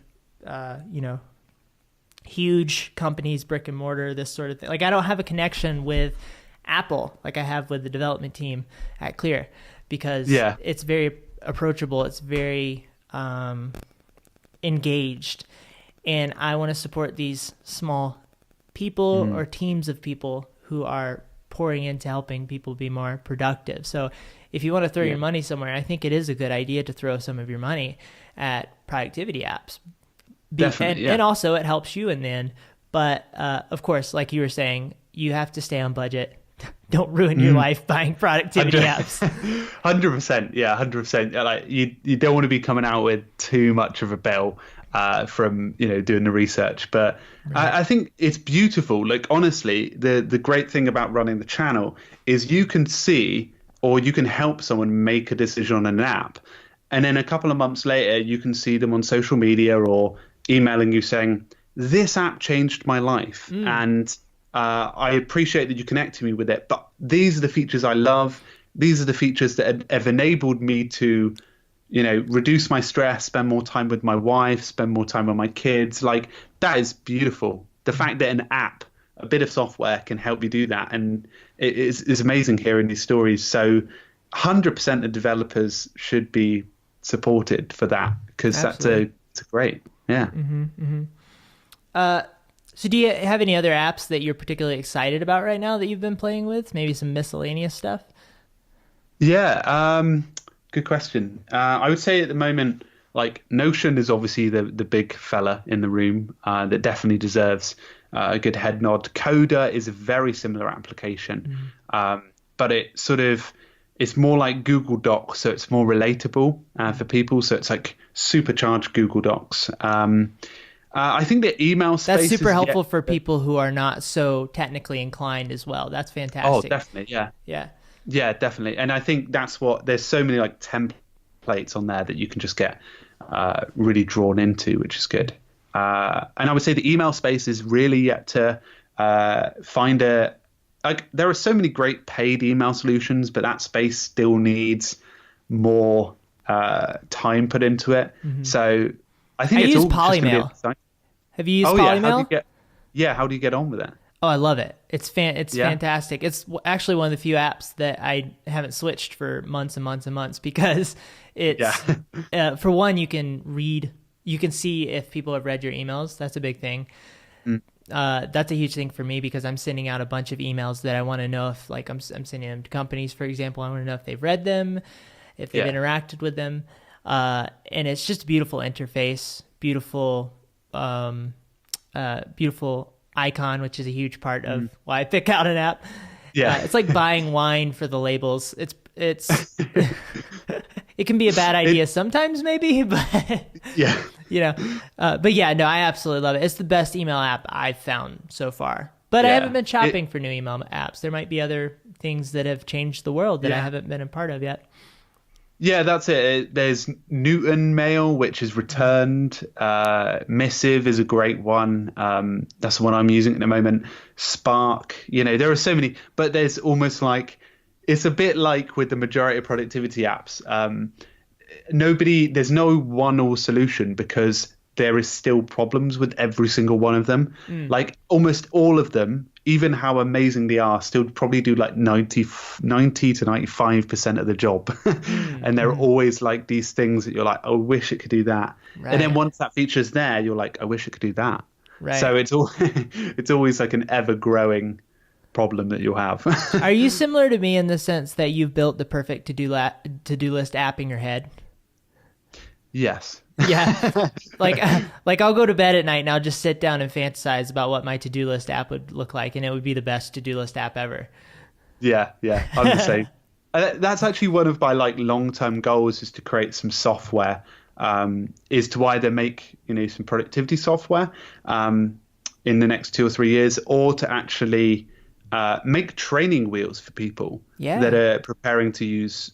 huge companies, brick and mortar, this sort of thing. Like, I don't have a connection with Apple like I have with the development team at Clear, because it's very approachable. It's very engaged. And I want to support these small people or teams of people who are pouring into helping people be more productive. So if you want to throw your money somewhere, I think it is a good idea to throw some of your money at productivity apps. Definitely, and also it helps you in the end. But of course, like you were saying, you have to stay on budget. Don't ruin your life buying productivity apps. 100%. Yeah, 100%. Like, you don't want to be coming out with too much of a bill from doing the research. But I think it's beautiful. Like, honestly, the great thing about running the channel is you can see, or you can help someone make a decision on an app, and then a couple of months later you can see them on social media or emailing you saying, this app changed my life, and I appreciate that you connected me with it, but these are the features I love. These are the features that have enabled me to reduce my stress, spend more time with my wife, spend more time with my kids. Like, that is beautiful. The fact that an app, a bit of software, can help you do that, and it is amazing hearing these stories. So 100% of developers should be supported for that, because that's a great. Yeah. So do you have any other apps that you're particularly excited about right now that you've been playing with? Maybe some miscellaneous stuff? Yeah. Good question. I would say at the moment, like, Notion is obviously the big fella in the room that definitely deserves a good head nod. Coda is a very similar application, but it's more like Google Docs, so it's more relatable for people. So it's like supercharged Google Docs. I think the email space that's super helpful for people who are not so technically inclined as well. That's fantastic. Oh, definitely. Yeah, definitely. And I think there's so many like templates on there that you can just get really drawn into, which is good. And I would say the email space is really yet to find there are so many great paid email solutions, but that space still needs more time put into it. So I think it's use all Polymail. Have you used Polymail? How do you get on with it? Oh, I love it. It's fantastic. It's actually one of the few apps that I haven't switched for months and months and months, because it's for one, you can see if people have read your emails. That's a big thing. That's a huge thing for me, because I'm sending out a bunch of emails that I want to know if, like, I'm sending them to companies, for example. I want to know if they've read them, if they've interacted with them. And it's just a beautiful interface, beautiful icon, which is a huge part of why I pick out an app. It's like buying wine for the labels. It's it can be a bad idea sometimes, maybe, but I absolutely love it. It's the best email app I've found so far. But I haven't been shopping for new email apps. There might be other things that have changed the world that I haven't been a part of yet. Yeah, that's it. There's Newton Mail, which is returned. Missive is a great one. That's the one I'm using at the moment. Spark. There are so many, but there's almost like, it's a bit like with the majority of productivity apps. There's no one-all solution, because there is still problems with every single one of them. Like almost all of them, even how amazing they are, still probably do like 90 to 95% of the job. And there are always like these things that you're like, oh, I wish it could do that. Right. And then once that feature's there, you're like, I wish it could do that. Right. So it's always like an ever growing problem that you'll have. Are you similar to me in the sense that you've built the perfect to-do list app in your head? Yes. Yeah. Like I'll go to bed at night and I'll just sit down and fantasize about what my to-do list app would look like, and it would be the best to-do list app ever. Yeah, I'm the same. That's actually one of my like long-term goals, is to create some software, is to either make, some productivity software in the next 2 or 3 years, or to actually make training wheels for people that are preparing to use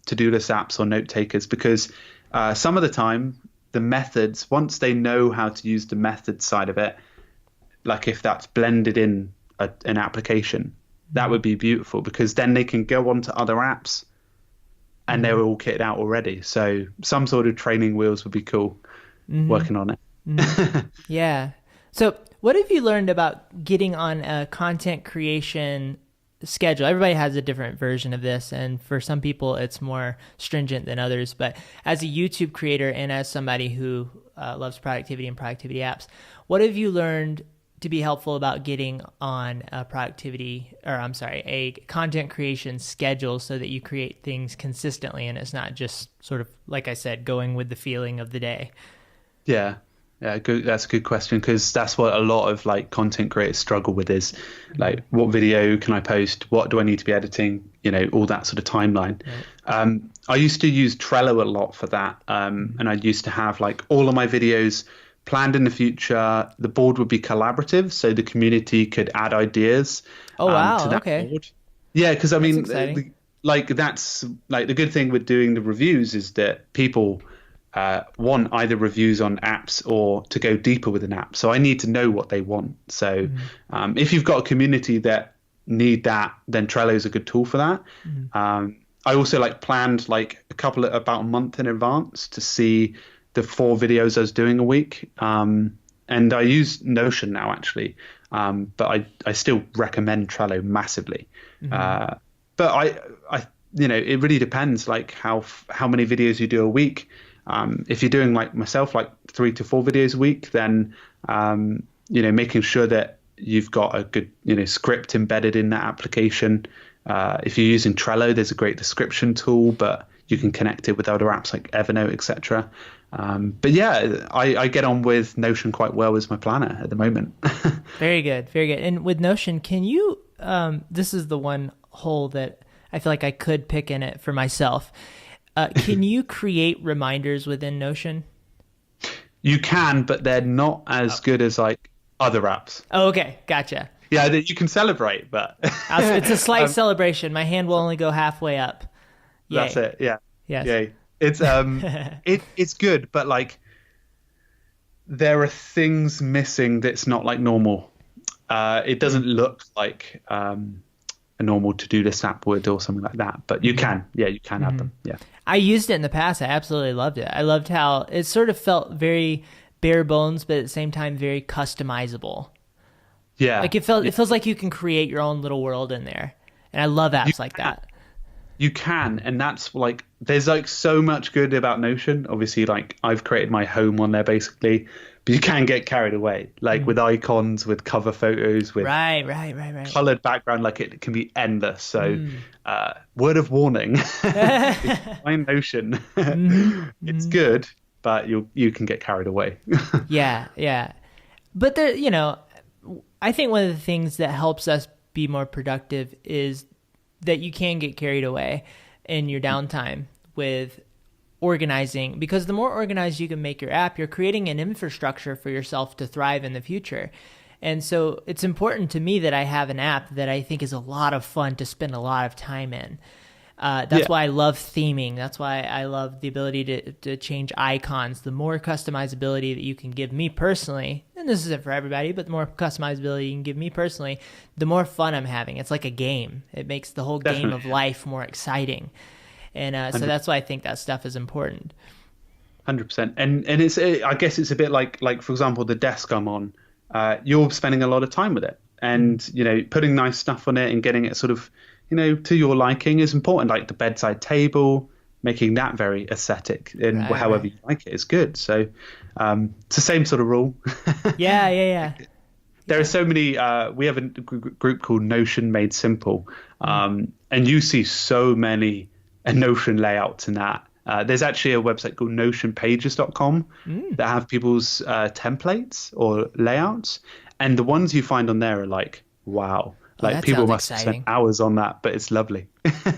to-do list apps or note takers, because some of the time the methods, once they know how to use the method side of it, like if that's blended in an application, that would be beautiful, because then they can go on to other apps and they're all kitted out already. So some sort of training wheels would be cool. Working on it. Yeah. So what have you learned about getting on a content creation schedule? Everybody has a different version of this, and for some people it's more stringent than others. But as a YouTube creator and as somebody who loves productivity and productivity apps, what have you learned to be helpful about getting on a a content creation schedule so that you create things consistently and it's not just sort of, like I said, going with the feeling of the day? Yeah, good. That's a good question, because that's what a lot of like content creators struggle with, is like, what video can I post? What do I need to be editing? All that sort of timeline. Right. I used to use Trello a lot for that, and I used to have like all of my videos planned in the future. The board would be collaborative, so the community could add ideas. Oh wow! To that Okay. board. Yeah, because I mean, that's the good thing with doing the reviews is that people want either reviews on apps or to go deeper with an app. So I need to know what they want. So if you've got a community that need that, then Trello is a good tool for that. I also planned about a month in advance to see the 4 videos I was doing a week. And I use Notion now, actually. But I still recommend Trello massively. But it really depends how many videos you do a week. If you're doing like myself, 3 to 4 videos a week, then, making sure that you've got a good, script embedded in that application. If you're using Trello, there's a great description tool, but you can connect it with other apps like Evernote, etc. But yeah, I get on with Notion quite well as my planner at the moment. Very good. Very good. And with Notion, can you, this is the one hole that I feel like I could pick in it for myself. Can you create reminders within Notion? You can, but they're not as good as other apps. Oh, okay. Gotcha. Yeah, you can celebrate, but it's a slight celebration. My hand will only go halfway up. Yay. That's it. Yeah. Yes. Yay. It's it's good, but there are things missing that's not like normal. It doesn't look like a normal to-do list app would or something like that, but you can add them. Yeah. I used it in the past. I absolutely loved it. I loved how it sort of felt very bare bones, but at the same time very customizable. Yeah. It feels like you can create your own little world in there. And I love apps like that. You can, and that's there's so much good about Notion. Obviously, I've created my home on there basically, but you can get carried away, with icons, with cover photos, with right. colored background. It can be endless. So, word of warning: find Notion. It's good, but you can get carried away. Yeah. But there, I think one of the things that helps us be more productive is that you can get carried away in your downtime with organizing, because the more organized you can make your app, you're creating an infrastructure for yourself to thrive in the future. And so it's important to me that I have an app that I think is a lot of fun to spend a lot of time in. That's why I love theming. That's why I love the ability to change icons. The more customizability that you can give me personally, and this isn't for everybody, but the more customizability you can give me personally, the more fun I'm having. It's like a game. It makes the whole game of life more exciting. And so that's why I think that stuff is important. 100%. And it's, I guess it's a bit like for example, the desk I'm on. You're spending a lot of time with it, and putting nice stuff on it and getting it sort of to your liking is important. Like the bedside table, making that very aesthetic and however you like it is good. So it's the same sort of rule. Yeah. There are so many. We have a group called Notion Made Simple, and you see so many Notion layouts in that. There's actually a website called notionpages.com that have people's templates or layouts, and the ones you find on there are like, wow. Like people must have spent hours on that, but it's lovely.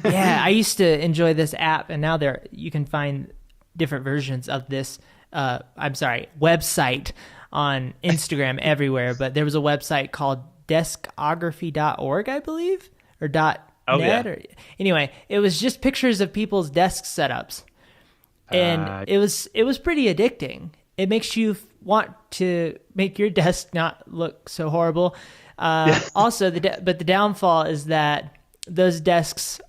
Yeah, I used to enjoy this app, and now you can find different versions of this website on Instagram everywhere. But there was a website called deskography.org, I believe, or .net. Anyway, it was just pictures of people's desk setups, and it was pretty addicting. It makes you want to make your desk not look so horrible. Also, but the downfall is that those desks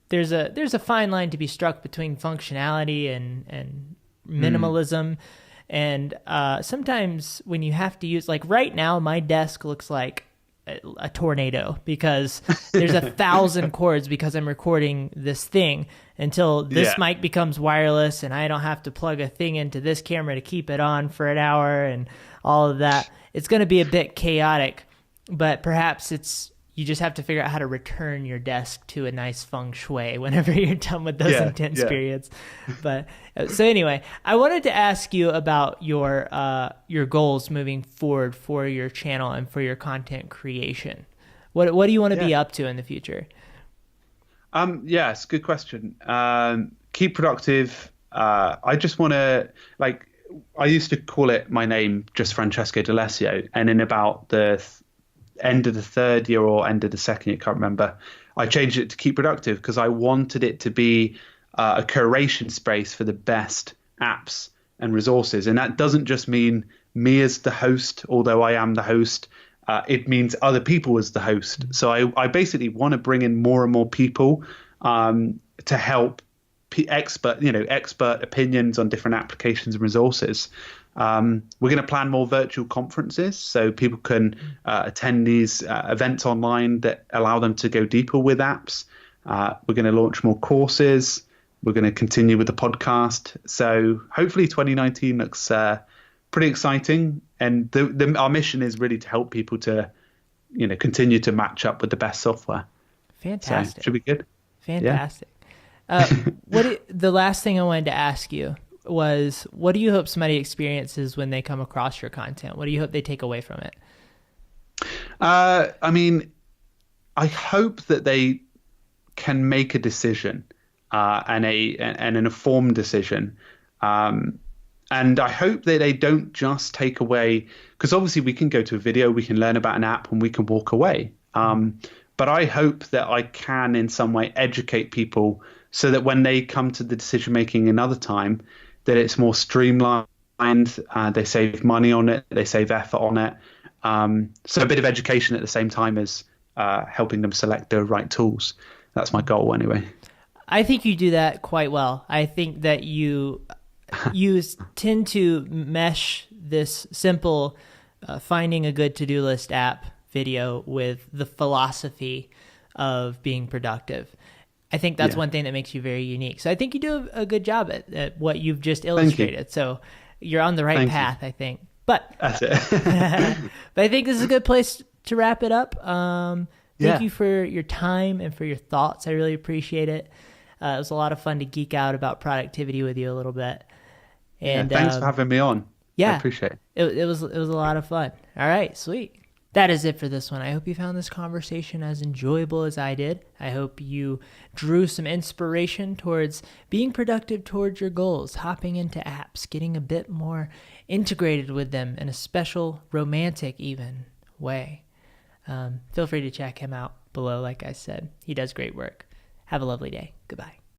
there's a fine line to be struck between functionality and minimalism. And sometimes when you have to use, like right now, my desk looks like a tornado because there's 1,000 cords because I'm recording this thing until this mic becomes wireless and I don't have to plug a thing into this camera to keep it on for an hour and all of that. It's going to be a bit chaotic. But perhaps you just have to figure out how to return your desk to a nice feng shui whenever you're done with those intense periods. But so anyway, I wanted to ask you about your goals moving forward for your channel and for your content creation. What do you want to be up to in the future? Yes, good question. Keep productive. I just want to I used to call it my name just Francesco Daily, and in about the end of the third year or end of the second year, can't remember, I changed it to Keep Productive because I wanted it to be a curation space for the best apps and resources. And that doesn't just mean me as the host, although I am the host. It means other people as the host. So I basically want to bring in more and more people to help expert opinions on different applications and resources. We're going to plan more virtual conferences so people can attend these events online that allow them to go deeper with apps. We're going to launch more courses. We're going to continue with the podcast. So hopefully 2019 looks pretty exciting. And our mission is really to help people to, continue to match up with the best software. Fantastic. So should be good. Fantastic. The last thing I wanted to ask you was, what do you hope somebody experiences when they come across your content? What do you hope they take away from it? I mean, I hope that they can make a decision and an informed decision. And I hope that they don't just take away, because obviously we can go to a video, we can learn about an app and we can walk away. But I hope that I can in some way educate people so that when they come to the decision making another time, that it's more streamlined, they save money on it, they save effort on it. So a bit of education at the same time as helping them select the right tools. That's my goal anyway. I think you do that quite well. I think that you tend to mesh this simple finding a good to-do list app video with the philosophy of being productive. I think that's one thing that makes you very unique. So I think you do a good job at what you've just illustrated. So you're on the right path, I think. But that's it. But I think this is a good place to wrap it up. Thank you for your time and for your thoughts. I really appreciate it. It was a lot of fun to geek out about productivity with you a little bit. And thanks for having me on. Yeah, I appreciate it. It was a lot of fun. All right, sweet. That is it for this one. I hope you found this conversation as enjoyable as I did. I hope you drew some inspiration towards being productive towards your goals, hopping into apps, getting a bit more integrated with them in a special, romantic even way. Feel free to check him out below, like I said. He does great work. Have a lovely day. Goodbye.